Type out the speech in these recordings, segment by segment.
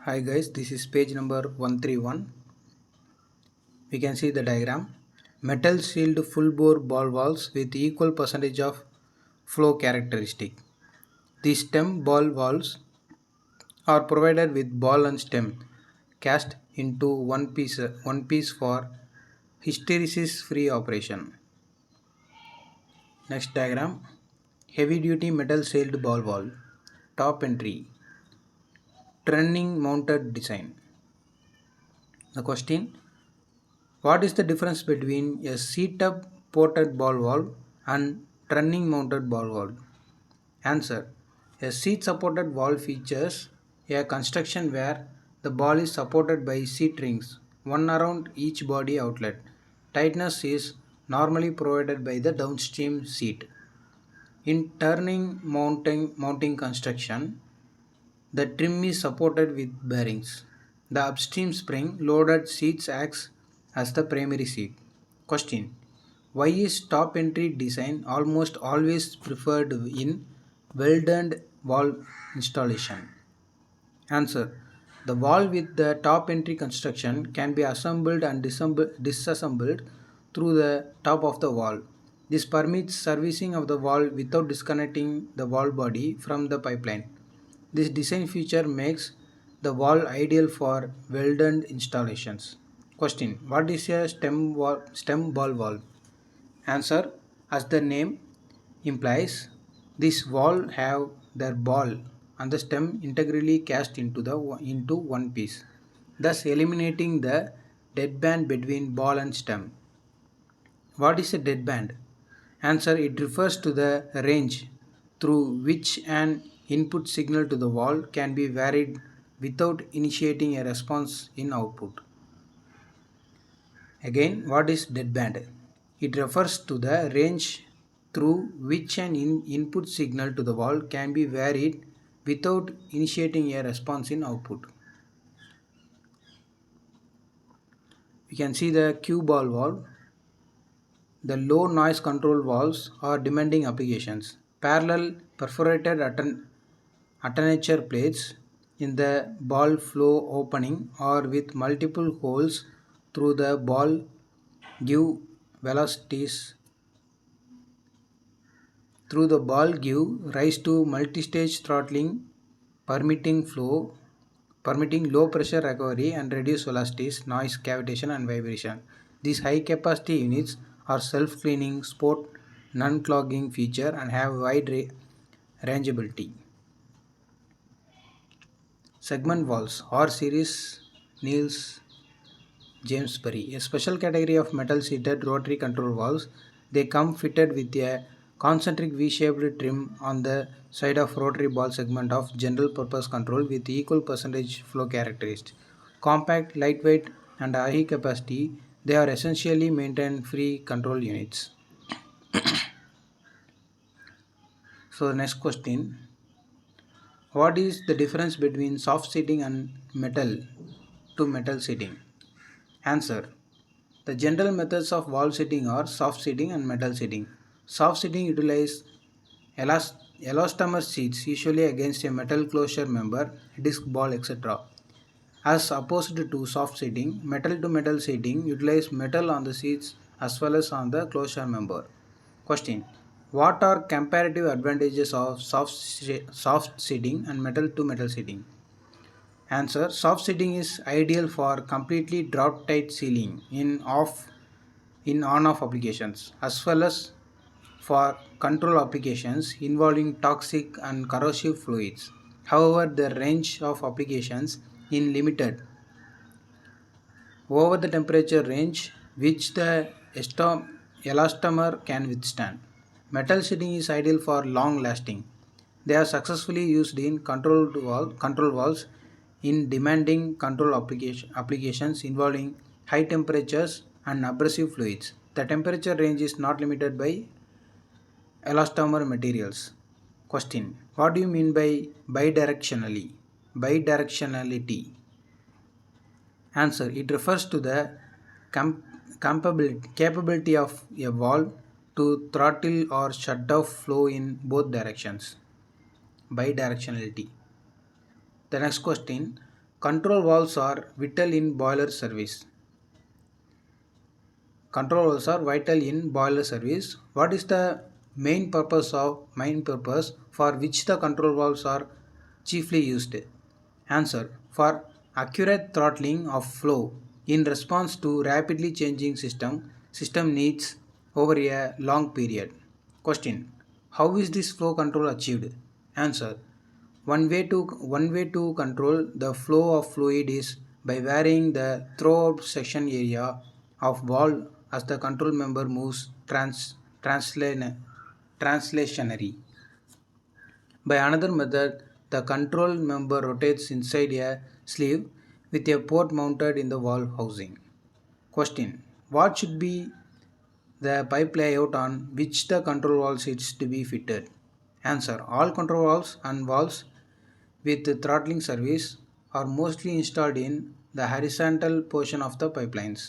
Hi guys, this is page number 131. We can see the diagram. Metal sealed full bore ball valves with equal percentage of flow characteristic. The stem ball valves are provided with ball and stem cast into one piece for hysteresis free operation. Next diagram. Heavy duty metal sealed ball valve. Top entry. Turning mounted design. The question: what is the difference between a seat-up ported ball valve and turning mounted ball valve? Answer: a seat-supported valve features a construction where the ball is supported by seat rings, one around each body outlet. Tightness is normally provided by the downstream seat. In turning mounting construction, the trim is supported with bearings. The upstream spring loaded seats acts as the primary seat. Question: why is top entry design almost always preferred in welded valve installation? Answer: the valve with the top entry construction can be assembled and disassembled through the top of the valve. This permits servicing of the valve without disconnecting the valve body from the pipeline. This design feature makes the valve ideal for welded installations. Question: what is a stem ball valve? Answer: as the name implies, this valve have their ball and the stem integrally cast into one piece, thus eliminating the deadband between ball and stem. What is a deadband? Answer: it refers to the range through which an input signal to the valve can be varied without initiating a response in output. Again, what is deadband? It refers to the range through which an input signal to the valve can be varied without initiating a response in output. We can see the cue ball valve. The low noise control valves are demanding applications. Parallel perforated attenuator plates in the ball flow opening or with multiple holes through the ball give velocities through the ball give rise to multi-stage throttling permitting low pressure recovery and reduce velocities, noise, cavitation and vibration. These high capacity units are self-cleaning, sport non-clogging feature and have wide rangeability. Segment valves R series Niels Jamesbury, a special category of metal-seated rotary control valves. They come fitted with a concentric V-shaped trim on the side of rotary ball segment of general purpose control with equal percentage flow characteristics. Compact, lightweight and high capacity, they are essentially maintained free control units. So next question: what is the difference between soft seating and metal to metal seating? Answer: the general methods of valve seating are soft seating and metal seating. Soft seating utilizes elastomer seats usually against a metal closure member, disc ball, etc. As opposed to soft seating, metal to metal seating utilizes metal on the seats as well as on the closure member. Question: what are comparative advantages of soft seating and metal to metal seating? Answer: soft seating is ideal for completely drop tight sealing in on-off applications as well as for control applications involving toxic and corrosive fluids. However, the range of applications is limited over the temperature range which the elastomer can withstand. Metal sheeting is ideal for long lasting. They are successfully used in control valves in demanding control applications involving high temperatures and abrasive fluids. The temperature range is not limited by elastomer materials. Question: what do you mean by bidirectionally? Bidirectionality. Answer: it refers to the capability of a valve to throttle or shut off flow in both directions. Bidirectionality. The next question: Control valves are vital in boiler service. Control valves are vital in boiler service. What is the main purpose for which the control valves are chiefly used? Answer: for accurate throttling of flow in response to rapidly changing system needs over a long period. Question: how is this flow control achieved? Answer: one way to control the flow of fluid is by varying the throughout section area of valve as the control member moves translationary. By another method, the control member rotates inside a sleeve with a port mounted in the valve housing. Question: what should be the pipe layout on which the control valve is to be fitted? Answer: all control valves and valves with throttling service are mostly installed in the horizontal portion of the pipelines.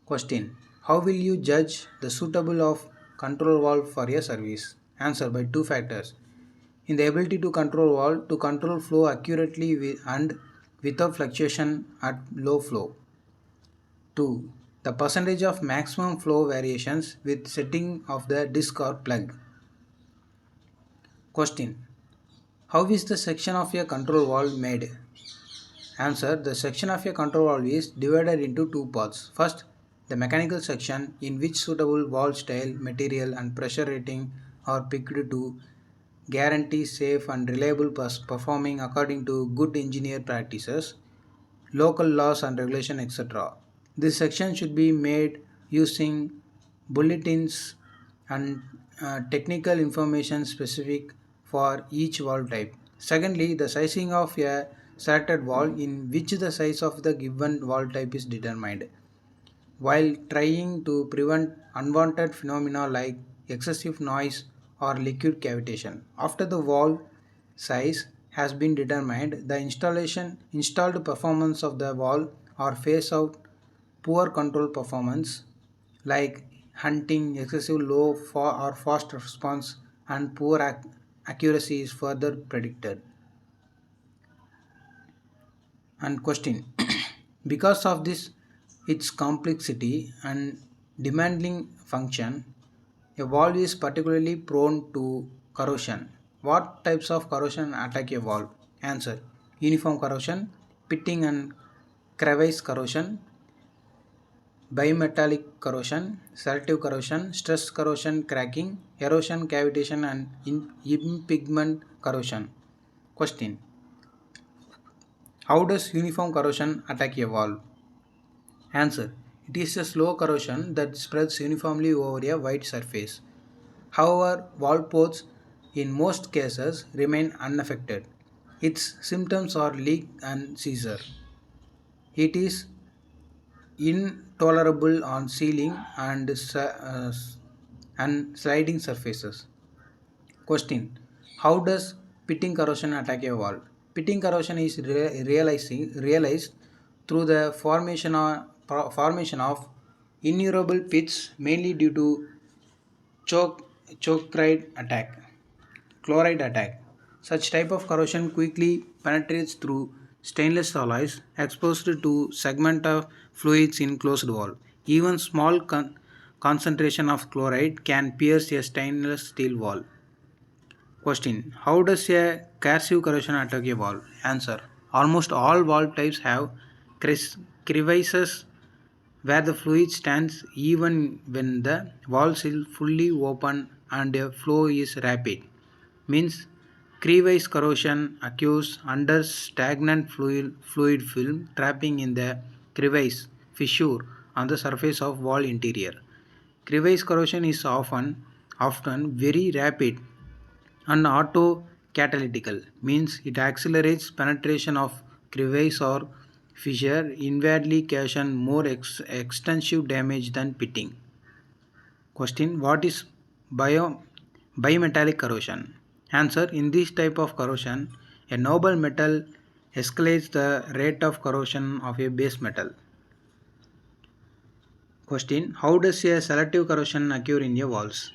Question: how will you judge the suitable of control valve for a service? Answer: by two factors. In the ability to control valve to control flow accurately and without fluctuation at low flow. 2. The percentage of maximum flow variations with setting of the disc or plug. Question: how is the section of a control valve made? Answer: the section of a control valve is divided into two parts. First, the mechanical section, in which suitable valve style, material and pressure rating are picked to guarantee safe and reliable performing according to good engineer practices, local laws and regulation, etc. This section should be made using bulletins and technical information specific for each valve type. Secondly, the sizing of a selected valve, in which the size of the given valve type is determined, while trying to prevent unwanted phenomena like excessive noise or liquid cavitation. After the valve size has been determined, the installed performance of the valve or phase out poor control performance like hunting, excessive low or fast response, and poor accuracy is further predicted. And question: because of this its complexity and demanding function, a valve is particularly prone to corrosion. What types of corrosion attack a valve? Answer: uniform corrosion, pitting and crevice corrosion, bimetallic corrosion, selective corrosion, stress corrosion, cracking, erosion, cavitation, and impingement corrosion. Question: how does uniform corrosion attack a valve? Answer: it is a slow corrosion that spreads uniformly over a wide surface. However, valve ports in most cases remain unaffected. Its symptoms are leak and seizure. It is intolerable on sealing and sliding surfaces. Question: how does pitting corrosion attack a valve? Pitting corrosion is realized through the formation of innumerable pits, mainly due to choke, chokeride attack, chloride attack. Such type of corrosion quickly penetrates through stainless alloys exposed to segment of fluids in closed valve. Even small concentration of chloride can pierce a stainless steel valve. Question: how does a cursive corrosion attack a valve? Answer: almost all valve types have crevices where the fluid stands even when the valve is fully open and the flow is rapid. Means crevice corrosion occurs under stagnant fluid film trapping in the crevice fissure on the surface of valve interior. Crevice corrosion is often very rapid and auto-catalytical, means it accelerates penetration of crevice or fissure, inwardly causing more extensive damage than pitting. Question: what is bimetallic corrosion? Answer: in this type of corrosion, a noble metal escalates the rate of corrosion of a base metal. Question: how does a selective corrosion occur in a valves?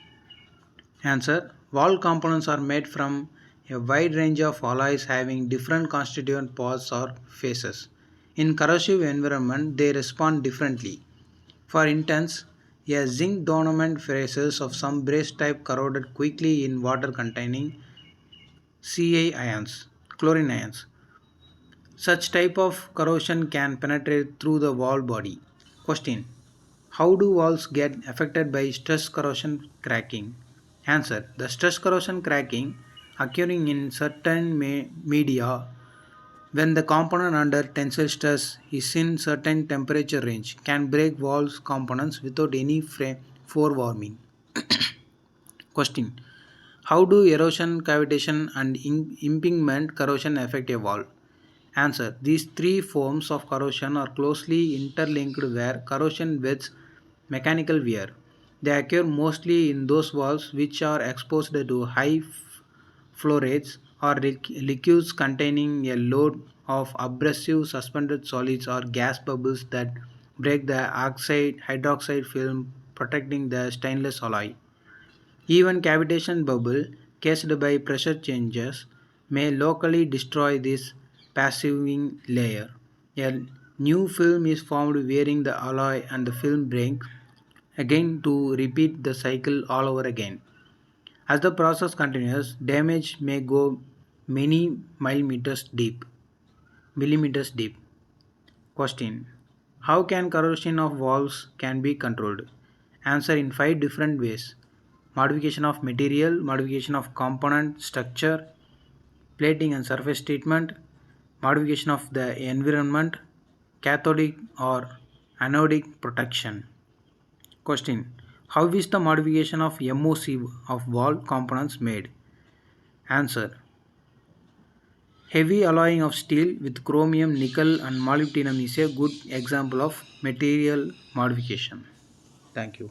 Answer: valve components are made from A wide range of alloys having different constituent parts or phases. In corrosive environment, they respond differently. For instance, a zinc dominant phases of some brass type corroded quickly in water containing Ca ions, chlorine ions. Such type of corrosion can penetrate through the wall body. Question: how do walls get affected by stress corrosion cracking? Answer: the stress corrosion cracking occurring in certain media when the component under tensile stress is in certain temperature range can break walls components without any forewarning. Question: how do erosion, cavitation, and impingement corrosion affect a wall? Answer: these three forms of corrosion are closely interlinked where corrosion wets mechanical wear. They occur mostly in those walls which are exposed to high flow rates or liquids containing a load of abrasive suspended solids or gas bubbles that break the oxide hydroxide film protecting the stainless alloy. Even cavitation bubble caused by pressure changes may locally destroy this passiving layer. A new film is formed wearing the alloy and the film breaks again to repeat the cycle all over again. As the process continues, damage may go many millimeters deep. Question: how can corrosion of walls can be controlled? Answer: in five different ways. Modification of material, modification of component structure, plating and surface treatment, modification of the environment, cathodic or anodic protection. Question: how is the modification of MOC of wall components made? Answer: heavy alloying of steel with chromium, nickel, and molybdenum is a good example of material modification. Thank you.